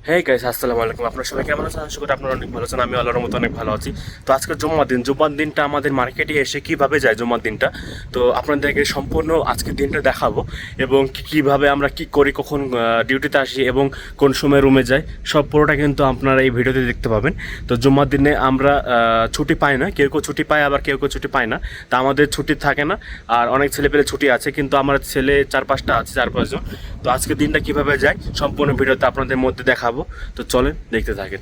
হ্যাঁ গাইস, আসসালামু আলাইকুম। আপনারা সবাই কেমন আছেন? আশা করি আপনারা অনেক ভালো আছেন। আমি আল্লাহর মতো অনেক ভালো আছি। তো আজকে জুম্মার দিনটা আমাদের মার্কেটে এসে কিভাবে যায় জুম্মার দিনটা, তো আপনাদেরকে সম্পূর্ণ আজকের দিনটা দেখাবো এবং কিভাবে আমরা কি করি, কখন ডিউটিতে আসি এবং কোন সময় রুমে যাই, সব পুরোটা কিন্তু আপনারা এই ভিডিওতে দেখতে পাবেন। তো জুম্মার দিনে আমরা ছুটি পাই না, কেউ কেউ ছুটি পায় আবার কেউ কেউ ছুটি পায় না। তা আমাদের ছুটি থাকে না, আর অনেক ছেলেপেলে ছুটি আছে, কিন্তু আমার ছেলে 4-5টা আছে, 4-5 জন। তো আজকের দিনটা কিভাবে যায় সম্পূর্ণ ভিডিওতে আপনাদের মধ্যে দেখাবো। তো চলেন দেখতে থাকেন।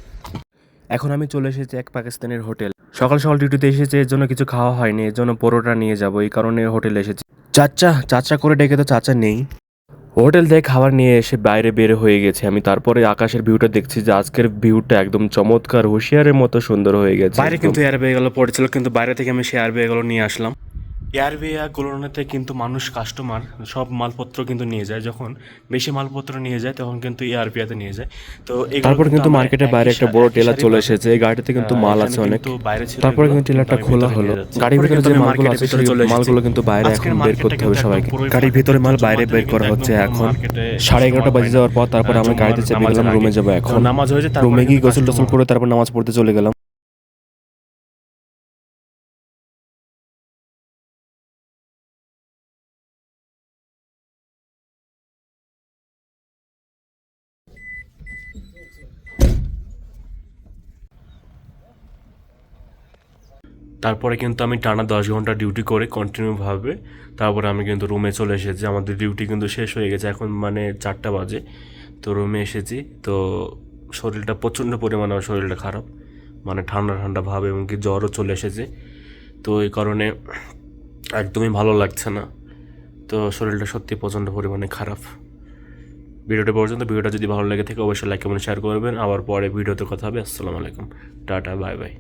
এখন আমি চলে এসেছি এক পাকিস্তানের হোটেল। সকাল সকাল ডিউটিতে এসেছে, এর জন্য কিছু খাওয়া হয়নি, এর জন্য পরোটা নিয়ে যাব, এই কারণে হোটেলে এসেছি। চাচা চাচা করে ডেকে তো চাচা নেই। হোটেল থেকে খাবার নিয়ে এসে বাইরে বের হয়ে গেছে আমি। তারপরে আকাশের ভিউটা দেখছি যে আজকের ভিউটা একদম চমৎকার, হুঁশিয়ারের মতো সুন্দর হয়ে গেছে। বাইরে কিন্তু এয়ারব্যাগগুলো পড়েছিল, কিন্তু বাইরে থেকে আমি সেই এয়ারব্যাগগুলো নিয়ে আসলাম। এয়ারবেয়াগুলোতে কিন্তু মানুষ কাস্টমার সব মালপত্র কিন্তু নিয়ে যায়, যখন বেশি মালপত্র নিয়ে যায় তখন কিন্তু এয়ারবিয়াতে নিয়ে যায়। তো তারপর কিন্তু মার্কেটের বাইরে একটা বড় টেলার চলে এসেছে, এই গাড়িতে কিন্তু মাল আছে অনেক। তারপরে কিন্তু টেলারটা খোলা হলো, গাড়ির ভিতরে যে মালগুলো আছে সেই মালগুলো কিন্তু বাইরে এখন বের করতে হবে সবাইকে। গাড়ির ভিতরে মাল বাইরে বের করা হচ্ছে এখন 11:30 বাজে যাওয়ার পর। তারপর আমরা গাড়িতে চেপে গেলাম, রুমে যাবো এখন। নামাজ হয়েছে, রুমে গিয়ে গোসল টোসল করে তারপর নামাজ পড়তে চলে গেলাম। তারপরে কিন্তু আমি টানা 10 ঘন্টা ডিউটি করে কন্টিনিউভাবে তারপরে আমি কিন্তু রুমে চলে এসেছি। আমাদের ডিউটি কিন্তু শেষ হয়ে গেছে, এখন মানে 4টা বাজে। তো রুমে এসেছি, তো শরীরটা প্রচণ্ড পরিমাণে আমার শরীরটা খারাপ, মানে ঠান্ডা ঠান্ডা ভাব এবং কি জ্বরও চলে এসেছে। তো এই কারণে একদমই ভালো লাগছে না, তো শরীরটা সত্যি প্রচণ্ড পরিমাণে খারাপ। ভিডিওটা পর্যন্ত, ভিডিওটা যদি ভালো লেগে থাকে অবশ্যই লাইক কমেন্ট শেয়ার করবেন। আবার পরে ভিডিওতে কথা হবে। আসসালামু আলাইকুম, টাটা, বাই বাই।